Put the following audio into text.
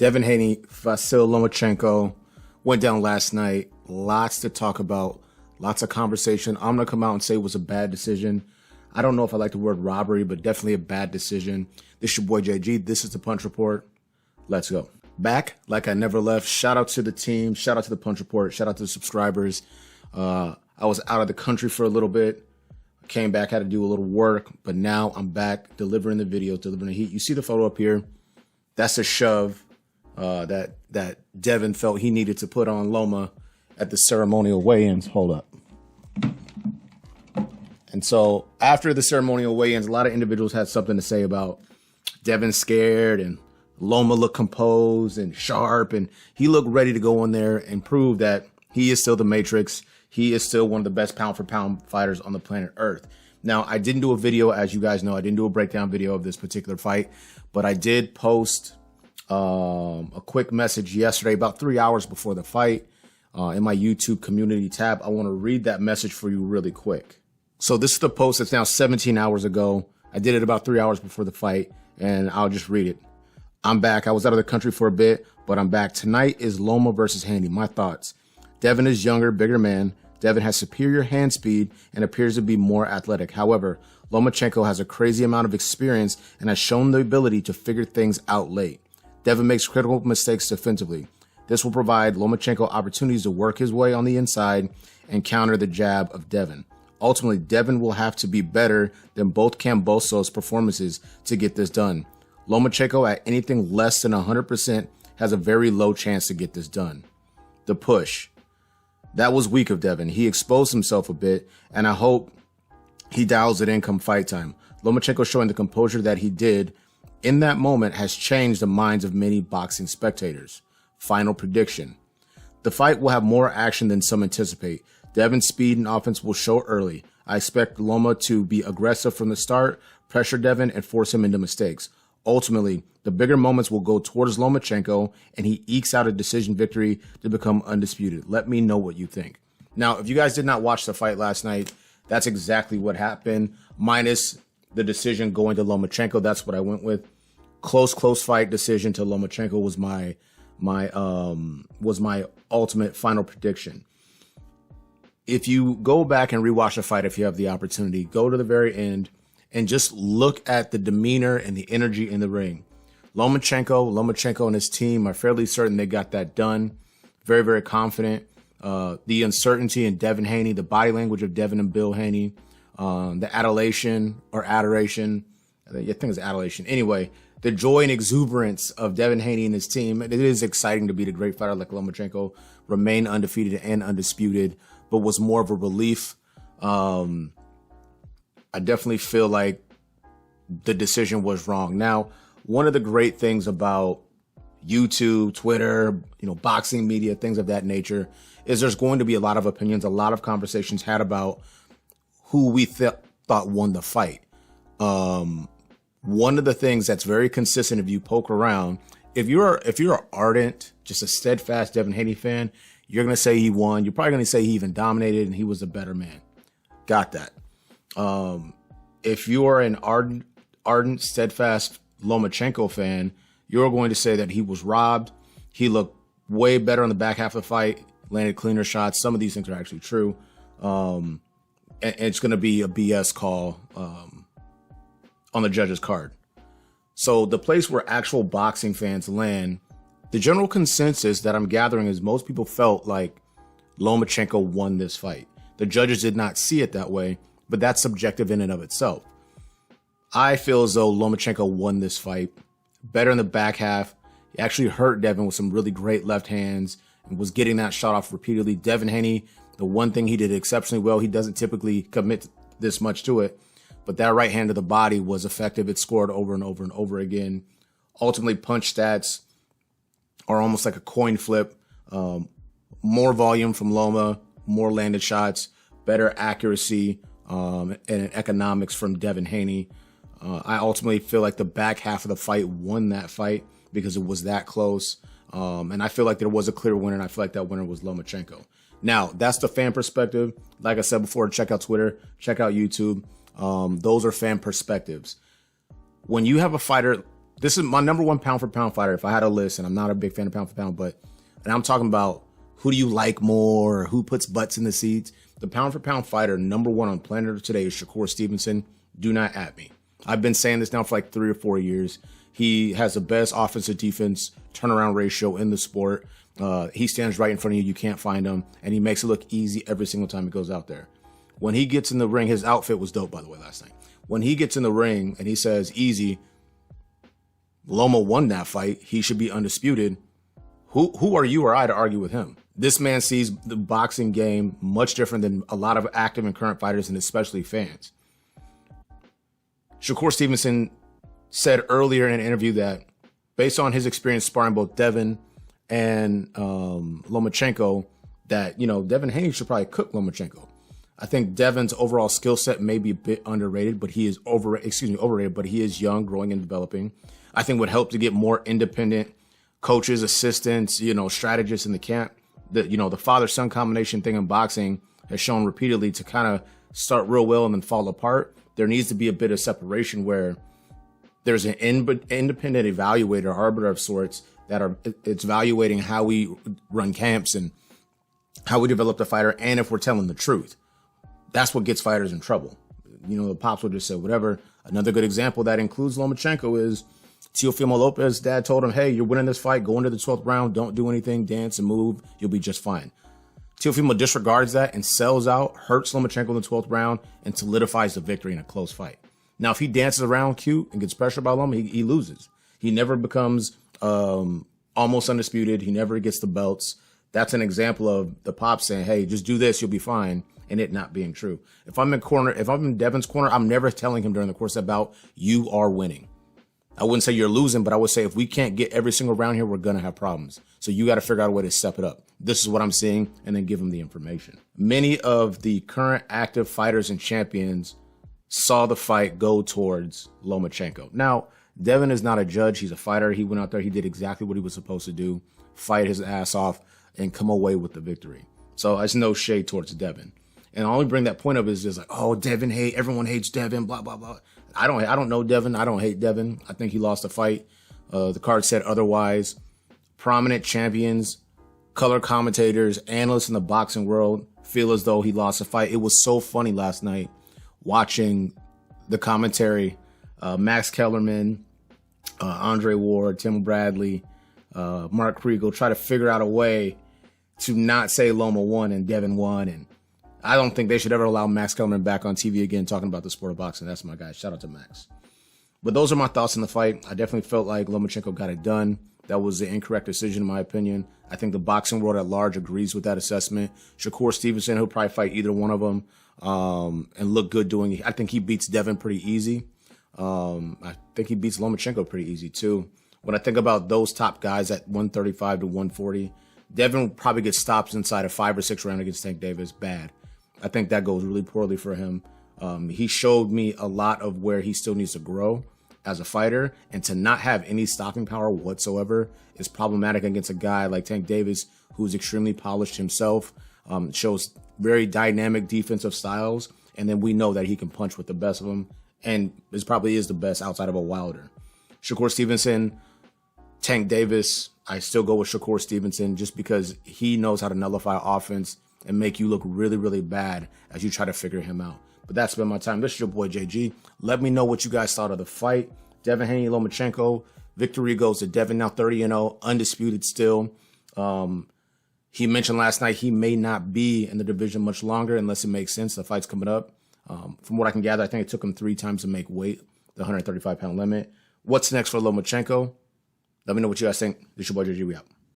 Devin Haney, Vasiliy Lomachenko went down last night. Lots to talk about, lots of conversation. I'm going to come out and say it was a bad decision. I don't know if I like the word robbery, but definitely a bad decision. This is your boy JG. This is the Punch Report. Let's go. Back like I never left. Shout out to the team. Shout out to the Punch Report. Shout out to the subscribers. I was out of the country for a little bit. Came back, had to do a little work, but now I'm back delivering the video, delivering the heat. You see the photo up here? That's a shove that Devin felt he needed to put on Loma at the ceremonial weigh-ins. Hold up. And so after the ceremonial weigh-ins, a lot of individuals had something to say about Devin scared and Loma looked composed and sharp, and he looked ready to go in there and prove that he is still the Matrix. He is still one of the best pound-for-pound fighters on the planet Earth. Now, I didn't do a video, as you guys know. I didn't do a breakdown video of this particular fight, but I did post a quick message yesterday, about 3 hours before the fight, in my YouTube community tab. I want to read that message for you really quick. So this is the post that's now 17 hours ago. I did it about 3 hours before the fight, and I'll just read it. I'm back. I was out of the country for a bit, but I'm back. Tonight is Loma versus Haney. My thoughts. Devin is younger, bigger man. Devin has superior hand speed and appears to be more athletic. However, Lomachenko has a crazy amount of experience and has shown the ability to figure things out late. Devin makes critical mistakes defensively. This will provide Lomachenko opportunities to work his way on the inside and counter the jab of Devin. Ultimately, Devin will have to be better than both Kambosos' performances to get this done. Lomachenko at anything less than 100% has a very low chance to get this done. The push. That was weak of Devin. He exposed himself a bit, and I hope he dials it in come fight time. Lomachenko showing the composure that he did in that moment has changed the minds of many boxing spectators. Final prediction. The fight will have more action than some anticipate. Devin's speed and offense will show early. I expect Loma to be aggressive from the start, pressure Devin, and force him into mistakes. Ultimately, the bigger moments will go towards Lomachenko, and he ekes out a decision victory to become undisputed. Let me know what you think. Now, if you guys did not watch the fight last night, that's exactly what happened, minus the decision going to Lomachenko. That's what I went with. Close fight decision to Lomachenko was my ultimate final prediction. If you go back and rewatch the fight, if you have the opportunity, go to the very end and just look at the demeanor and the energy in the ring. Lomachenko and his team are fairly certain they got that done. Very, very confident. The uncertainty in Devin Haney, the body language of Devin and Bill Haney, the adulation or adoration. I think it's adulation. Anyway, the joy and exuberance of Devin Haney and his team. It is exciting to beat a great fighter like Lomachenko, remain undefeated and undisputed, but was more of a relief. I definitely feel like the decision was wrong. Now, one of the great things about YouTube, Twitter, boxing media, things of that nature, is there's going to be a lot of opinions, a lot of conversations had about who we thought won the fight. One of the things that's very consistent, if you poke around, if you're an ardent, just a steadfast Devin Haney fan, you're going to say he won. You're probably going to say he even dominated and he was a better man. Got that. If you are an ardent, steadfast Lomachenko fan, you're going to say that he was robbed. He looked way better on the back half of the fight, landed cleaner shots. Some of these things are actually true. And it's going to be a BS call on the judge's card. So the place where actual boxing fans land, the general consensus that I'm gathering is most people felt like Lomachenko won this fight. The judges did not see it that way, but that's subjective in and of itself. I feel as though Lomachenko won this fight. Better in the back half. He actually hurt Devin with some really great left hands and was getting that shot off repeatedly. Devin Haney, the one thing he did exceptionally well, he doesn't typically commit this much to it, but that right hand to the body was effective. It scored over and over and over again. Ultimately, punch stats are almost like a coin flip. More volume from Loma, more landed shots, better accuracy, and economics from Devin Haney. I ultimately feel like the back half of the fight won that fight because it was that close. And I feel like there was a clear winner, and I feel like that winner was Lomachenko. Now, that's the fan perspective. Like I said before, check out Twitter, check out YouTube. Those are fan perspectives. When you have a fighter This is my number one pound for pound fighter. If I had a list, and I'm not a big fan of pound for pound, and I'm talking about who do you like more, who puts butts in the seats. The pound for pound fighter, number one on planet Earth today is Shakur Stevenson. Do not at me. I've been saying this now for like 3 or 4 years. He has the best offensive defense turnaround ratio in the sport. He stands right in front of you. You can't find him. And he makes it look easy every single time he goes out there. When he gets in the ring, his outfit was dope, by the way, last night. When he gets in the ring and he says, easy, Loma won that fight. He should be undisputed. Who are you or I to argue with him? This man sees the boxing game much different than a lot of active and current fighters, and especially fans. Shakur Stevenson said earlier in an interview that based on his experience sparring both Devin and Lomachenko, that, Devin Haney should probably cook Lomachenko. I think Devin's overall skill set may be a bit underrated, but he is overrated, but he is young, growing and developing. I think would help to get more independent coaches, assistants, strategists in the camp. The father-son combination thing in boxing has shown repeatedly to kind of start real well and then fall apart. There needs to be a bit of separation where there's an independent evaluator, arbiter of sorts, it's evaluating how we run camps and how we develop the fighter, and if we're telling the truth. That's what gets fighters in trouble. The pops will just say whatever. Another good example that includes Lomachenko is Teofimo Lopez's dad told him, hey, you're winning this fight. Go into the 12th round. Don't do anything. Dance and move. You'll be just fine. Teofimo disregards that and sells out, hurts Lomachenko in the 12th round, and solidifies the victory in a close fight. Now, if he dances around cute and gets pressure by Loma, he loses. He never becomes almost undisputed. He never gets the belts. That's an example of the pop saying, hey, just do this. You'll be fine. And it not being true. If I'm in Devin's corner, I'm never telling him during the course of the bout, you are winning. I wouldn't say you're losing, but I would say if we can't get every single round here, we're going to have problems. So you got to figure out a way to step it up. This is what I'm seeing, and then give him the information. Many of the current active fighters and champions saw the fight go towards Lomachenko. Now, Devin is not a judge. He's a fighter. He went out there. He did exactly what he was supposed to do, fight his ass off, and come away with the victory. So it's no shade towards Devin. And I only bring that point up is just like, oh, Devin hate, everyone hates Devin, blah, blah, blah. I don't know Devin. I don't hate Devin. I think he lost a fight. The card said otherwise. Prominent champions, color commentators, analysts in the boxing world feel as though he lost a fight. It was so funny last night watching the commentary. Max Kellerman, Andre Ward, Tim Bradley, Mark Kriegel try to figure out a way to not say Loma won and Devin won. And I don't think they should ever allow Max Kellerman back on TV again talking about the sport of boxing. That's my guy. Shout out to Max. But those are my thoughts on the fight. I definitely felt like Lomachenko got it done. That was the incorrect decision, in my opinion. I think the boxing world at large agrees with that assessment. Shakur Stevenson, he'll probably fight either one of them and look good doing it. I think he beats Devin pretty easy. I think he beats Lomachenko pretty easy, too. When I think about those top guys at 135 to 140, Devin probably gets stops inside a 5 or 6 round against Tank Davis. Bad. I think that goes really poorly for him. He showed me a lot of where he still needs to grow as a fighter, and to not have any stopping power whatsoever is problematic against a guy like Tank Davis, who's extremely polished himself, shows very dynamic defensive styles, and then we know that he can punch with the best of them, and this probably is the best outside of a Wilder. Shakur Stevenson, Tank Davis, I still go with Shakur Stevenson just because he knows how to nullify offense and make you look really, really bad as you try to figure him out. But that's been my time. This is your boy, JG. Let me know what you guys thought of the fight. Devin Haney, Lomachenko. Victory goes to Devin, now 30-0, undisputed still. He mentioned last night he may not be in the division much longer unless it makes sense. The fight's coming up. From what I can gather, I think it took him 3 times to make weight, the 135-pound limit. What's next for Lomachenko? Let me know what you guys think. This is your boy, JG. We out.